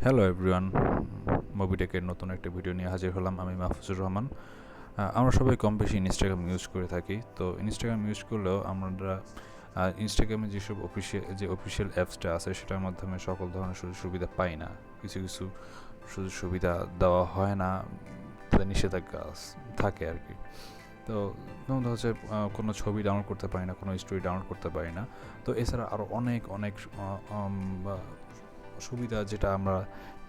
Hello everyone, মোবিটেকের নতুন একটা video নিয়ে হাজির হলাম। আমি মাহফুজুর রহমান। আমরা সবাই কম বেশি ইনস্টাগ্রাম ইউজ করে থাকি। তো ইনস্টাগ্রাম ইউজ করলেও আমরা ইনস্টাগ্রামে যেসব অফিসিয়াল অ্যাপসটা আছে সেটার মাধ্যমে সকল ধরনের সুযোগ সুবিধা পাই না। কিছু কিছু সুযোগ সুবিধা দেওয়া হয় না, তাদের নিষেধাজ্ঞা থাকে আর কি। তো যেমন হচ্ছে কোনো ছবি ডাউনলোড করতে পারি না, কোনো স্টোরি ডাউনলোড করতে পারি না। তো এছাড়া আরও অনেক অনেক সুবিধা যেটা আমরা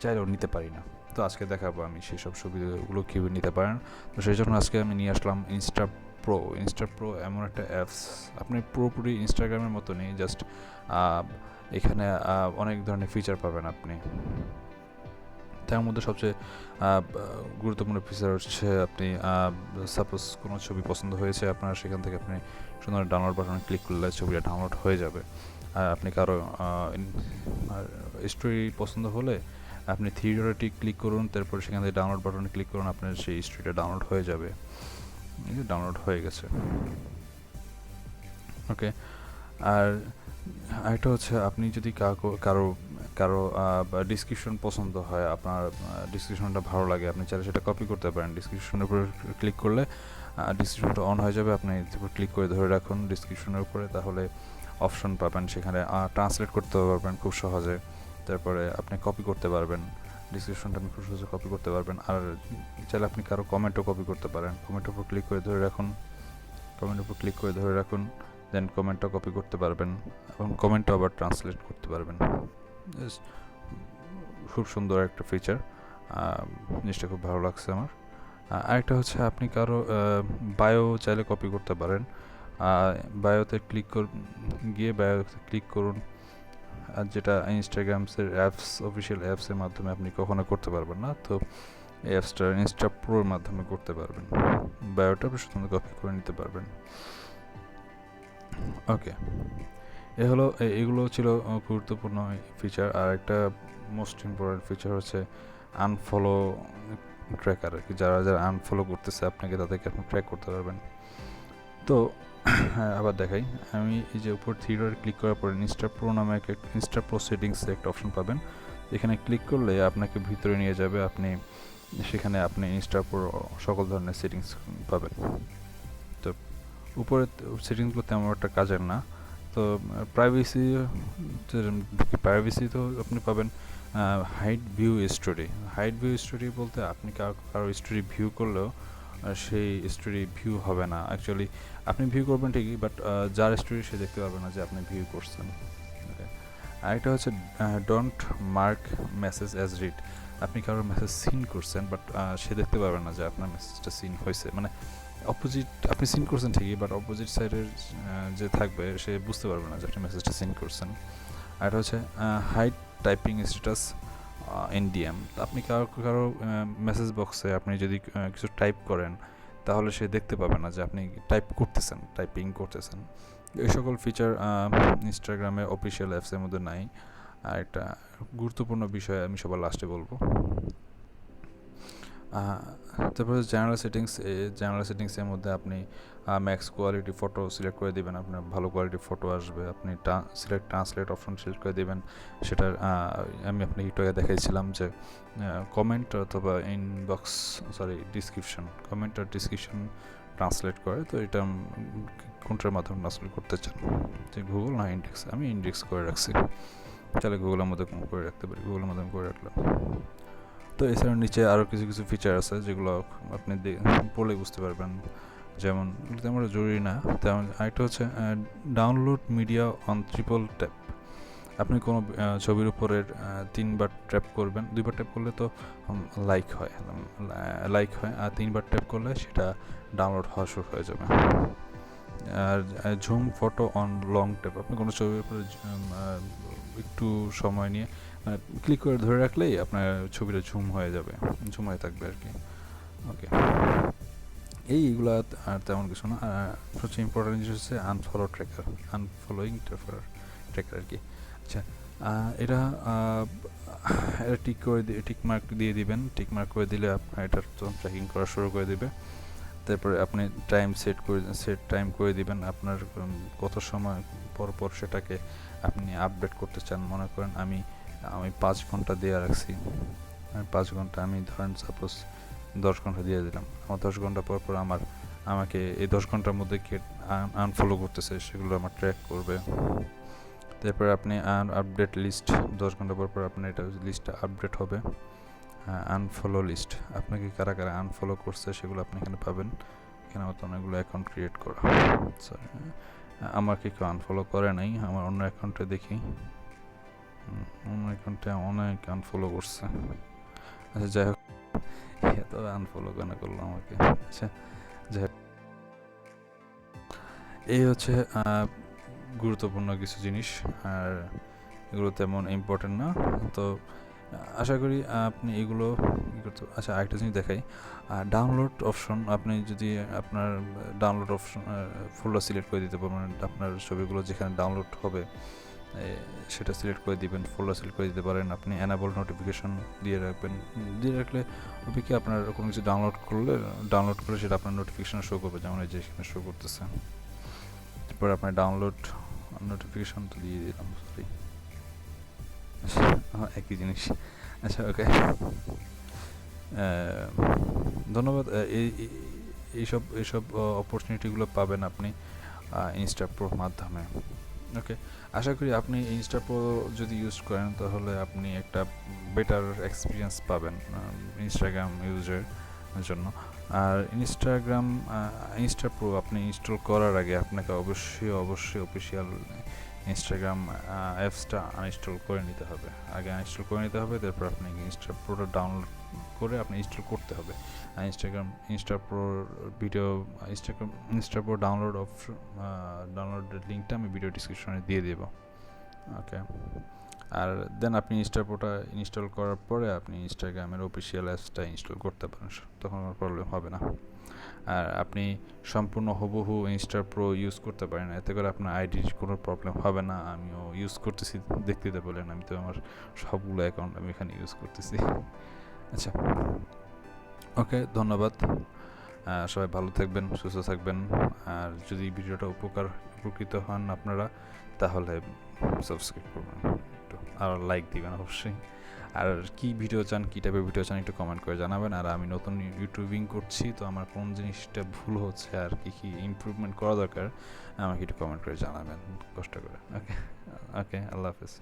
চাইলেও নিতে পারি না। তো আজকে দেখাবো আমি সেই সব সুবিধাগুলো কীভাবে নিতে পারেন। তো সেই জন্য আজকে আমি নিয়ে আসলাম ইনস্টাপ্রো এমন একটা অ্যাপস। আপনি পুরোপুরি ইনস্টাগ্রামের মতো নেই, জাস্ট এখানে অনেক ধরনের ফিচার পাবেন আপনি। তার মধ্যে সবচেয়ে গুরুত্বপূর্ণ ফিচার হচ্ছে আপনি সাপোজ কোনো ছবি পছন্দ হয়েছে আপনার, সেখান থেকে আপনি সুন্দর ডাউনলোড বাটনে ক্লিক করলে ছবিটা ডাউনলোড হয়ে যাবে। আর আপনি কারো স্টোরি পছন্দ হলে আপনি থ্রি ডটে ক্লিক করুন, তারপর সেখান থেকে ডাউনলোড বাটনে ক্লিক করুন, আপনার সেই স্টোরিটা ডাউনলোড হয়ে যাবে। ডাউনলোড হয়ে গেছে। ওকে। আর আরেকটা হচ্ছে আপনি যদি কারো ডিসক্রিপশন পছন্দ হয়, আপনার ডিসক্রিপশনটা ভালো লাগে, আপনি চাইলে সেটা কপি করতে পারেন। ডিসক্রিপশনের উপরে ক্লিক করলে ডিসক্রিপশনটা অন হয়ে যাবে। আপনি ক্লিক করে ধরে রাখুন ডিসক্রিপশনের উপরে, তাহলে অপশন পাবেন, সেখানে ট্রান্সলেট করতে পারবেন খুব সহজে। তারপরে আপনি কপি করতে পারবেন ডিসক্রিপশনটা, আপনি খুব সহজে কপি করতে পারবেন। আর চাইলে আপনি কারো কমেন্টও কপি করতে পারেন। কমেন্টের উপর ক্লিক করে ধরে রাখুন, দেন কমেন্টটা কপি করতে পারবেন এবং কমেন্টটা আবার ট্রান্সলেট করতে পারবেন। খুব সুন্দর একটা ফিচার, জিনিসটা খুব ভালো লাগছে আমার। আরেকটা হচ্ছে আপনি কারো বায়ো চাইলে কপি করতে পারেন। বায়োতে ক্লিক করুন, আর যেটা ইনস্টাগ্রামসের অফিসিয়াল অ্যাপসের মাধ্যমে আপনি কখনো করতে পারবেন না। তো এই অ্যাপসটা ইনস্টাপ্রোর মাধ্যমে করতে পারবেন। বায়োটা আপনি সুন্দর কপি করে নিতে পারবেন। ওকে, এগুলো ছিল গুরুত্বপূর্ণ ফিচার। আর একটা মোস্ট ইম্পর্টেন্ট ফিচার হচ্ছে আনফলো ট্র্যাকার আর কি। যারা আনফলো করতেছে আপনাকে, তাদেরকে আপনি ট্র্যাক করতে পারবেন। তো আবার দেখাই, আমি এই যে উপর থ্রি ডট ক্লিক করার পরে ইনস্টাপ্রো সেটিংসে একটা অপশন পাবেন। এখানে ক্লিক করলে আপনাকে ভিতরে নিয়ে যাবে, সেখানে আপনি ইনস্টাপ্রো সকল ধরনের সেটিংস পাবেন। তো উপরে সেটিংসগুলো তেমন একটা কাজের না। তো প্রাইভেসি তো আপনি পাবেন হাইড ভিউ স্টোরি বলতে আপনি কারো স্টোরি ভিউ করলেও সেই স্টোরি ভিউ হবে না। অ্যাকচুয়ালি আপনি ভিউ করবেন ঠিকই, বাট যার স্টোরি সে দেখতে পারবে না যে আপনি ভিউ করছেন। আরেকটা হচ্ছে don't mark message as read. আপনি কারোর মেসেজ সিন করছেন, বাট সে দেখতে পারবে না যে আপনার মেসেজটা সিন হয়েছে। মানে আপনি সিন করছেন ঠিকই, বাট অপোজিট সাইডের যে থাকবে সে বুঝতে পারবে না যে আপনি মেসেজটা সিন করছেন। আর এটা হচ্ছে hide typing status in DM. আপনি কারো মেসেজ বক্সে আপনি যদি কিছু টাইপ করেন, তাহলে সে দেখতে পাবে না যে আপনি টাইপিং করতেছেন। এই সকল ফিচার ইনস্টাগ্রামে অফিসিয়াল অ্যাপসের মধ্যে নাই। আর একটা গুরুত্বপূর্ণ বিষয় আমি সবার লাস্টে বলবো। তারপরে জেনারেল সেটিংসের মধ্যে আপনি ম্যাক্স কোয়ালিটি ফটো সিলেক্ট করে দেবেন, আপনার ভালো কোয়ালিটির ফটো আসবে। আপনি ট্রান্সলেট অপশন সিলেক্ট করে দেবেন। সেটার আমি আপনাকে একটু আগে দেখাইছিলাম যে কমেন্ট অথবা কমেন্ট আর ডিসক্রিপশন ট্রান্সলেট করে। তো এটা কোনটার মাধ্যমে ট্রান্সলেট করতে চান, যে গুগল না ইন্ডেক্স? আমি ইন্ডেক্স করে রাখছি, তাহলে গুগলের মধ্যে করে রাখতে পারি, গুগলের মাধ্যমে করে রাখলাম। তো এছাড়াও নিচে আরও কিছু ফিচার আছে যেগুলো আপনি পড়লে বুঝতে পারবেন, যেমন তেমন জরুরি না। তেমন আরেকটা হচ্ছে download media on triple tap. আপনি কোনো ছবির উপরের 3বার ট্যাপ করবেন। 2বার ট্যাপ করলে তো লাইক হয়, আর 3বার ট্যাপ করলে সেটা ডাউনলোড হওয়া শুরু হয়ে যাবে। আর ঝুম ফটো অন লং ট্যাপ, আপনি কোনো ছবির উপরে একটু সময় নিয়ে ক্লিক করে ধরে রাখলেই আপনার ছবিটা ঝুম হয়ে থাকবে আর কি। ওকে, এইগুলো আর তেমন কিছু না। সবচেয়ে ইম্পর্টেন্ট জিনিস হচ্ছে আনফলোয়িং ট্র্যাকার আর কি। আচ্ছা, এটা টিক মার্ক দিয়ে দিবেন। টিক মার্ক করে দিলে আপনার এটার তো ট্র্যাকিং করা শুরু করে দিবে। তারপরে আপনি টাইম করে দিবেন, আপনার কত সময় পর সেটাকে আপনি আপডেট করতে চান। মনে করেন আমি আমি 5 ঘন্টা দিয়ে রাখছি। আমি 5 ঘন্টা, আমি ধরেন সাপোজ 10 ঘন্টা দিয়ে দিলাম। আমার 10 ঘন্টা পর পর আমাকে এই 10 ঘন্টার মধ্যে কে আনফলো করতেছে সেগুলো আমার ট্র্যাক করবে। তারপর আপনি আপডেট লিস্ট, 10 ঘন্টা পর পর আপনার এটা লিস্টটা আপডেট হবে। আনফলো লিস্ট, আপনাকে কারা কারা আনফলো করছে সেগুলো আপনি এখানে পাবেন। এখানে আমার তো অনেকগুলো অ্যাকাউন্ট ক্রিয়েট করা। সরি, আমাকে কেউ আনফলো করে নাই, আমার অন্য অ্যাকাউন্টে দেখি। অন্য অ্যাকাউন্টে অনেক আনফলো করছে। আচ্ছা যাই হোক, এত আনফলো কেন করলো আমাকে? আচ্ছা যাই হোক, এই হচ্ছে গুরুত্বপূর্ণ কিছু জিনিস, আর এগুলো তেমন ইম্পর্টেন্ট না। তো আশা করি আপনি এগুলো আচ্ছা আরেকটা জিনিস দেখাই, ডাউনলোড অপশন, আপনি যদি আপনার ডাউনলোড অপশন ফোল্ডার সিলেক্ট করে দিতে পারবেন, আপনার ছবিগুলো যেখানে ডাউনলোড হবে সেটা সিলেক্ট করে দিবেন, ফোল্ডার সিলেক্ট করে দিতে পারেন। আপনি অ্যানাবল নোটিফিকেশন দিয়ে রাখবেন, দিয়ে রাখলে হবে কি আপনার কোনো কিছু ডাউনলোড করলে সেটা আপনার নোটিফিকেশন শো করবে, যেমন এই যে এখানে শো করতেছে। তারপর আপনার ডাউনলোড নোটিফিকেশন তো দিয়ে দিলাম, সরি, একই জিনিস। আচ্ছা ওকে, ধন্যবাদ। এইসব অপরচুনিটিগুলো পাবেন আপনি ইনস্টাপ্রোর মাধ্যমে। ওকে, আশা করি আপনি ইনস্টাপ্রো যদি ইউজ করেন তাহলে আপনি একটা বেটার এক্সপিরিয়েন্স পাবেন ইনস্টাগ্রাম ইউজের জন্য। আর ইনস্টাপ্রো আপনি ইনস্টল করার আগে আপনাকে অবশ্যই অফিসিয়াল ইনস্টাগ্রাম অ্যাপসটা আনইনস্টল করে নিতে হবে। আগে আনইনস্টল করে নিতে হবে, তারপর আপনি ইনস্টাপ্রোটা ডাউনলোড করে আপনি ইনস্টল করতে হবে। ইনস্টাপ্রো ডাউনলোডের লিঙ্কটা আমি ভিডিও ডিসক্রিপশনে দিয়ে দেবো। ওকে, আর দেন আপনি ইনস্টাপ্রোটা ইনস্টল করার পরে আপনি ইনস্টাগ্রামের অফিসিয়াল অ্যাপসটা ইনস্টল করতে পারেন, তখন কোনো প্রবলেম হবে না। আর আপনি সম্পূর্ণ হুবহু ইনস্টাপ্রো ইউজ করতে পারেন, এতে করে আপনার আইডির কোনো প্রবলেম হবে না। আমিও ইউজ করতেছি, দেখতে বলেন, আমি তো আমার সবগুলো অ্যাকাউন্ট আমি এখানে ইউজ করতেছি। আচ্ছা ওকে, ধন্যবাদ। সবাই ভালো থাকবেন, সুস্থ থাকবেন। আর যদি ভিডিওটা উপকৃত হন আপনারা, তাহলে সাবস্ক্রাইব করবেন একটু, আর লাইক দিবেন অবশ্যই। আর কি ভিডিও চান, কী টাইপের ভিডিও চান একটু কমেন্ট করে জানাবেন। আর আমি নতুন ইউটিউবিং করছি, তো আমার কোন জিনিসটা ভুল হচ্ছে আর কী ইমপ্রুভমেন্ট করা দরকার আমাকে একটু কমেন্ট করে জানাবেন কষ্ট করে। ওকে ওকে, আল্লাহ হাফেজ।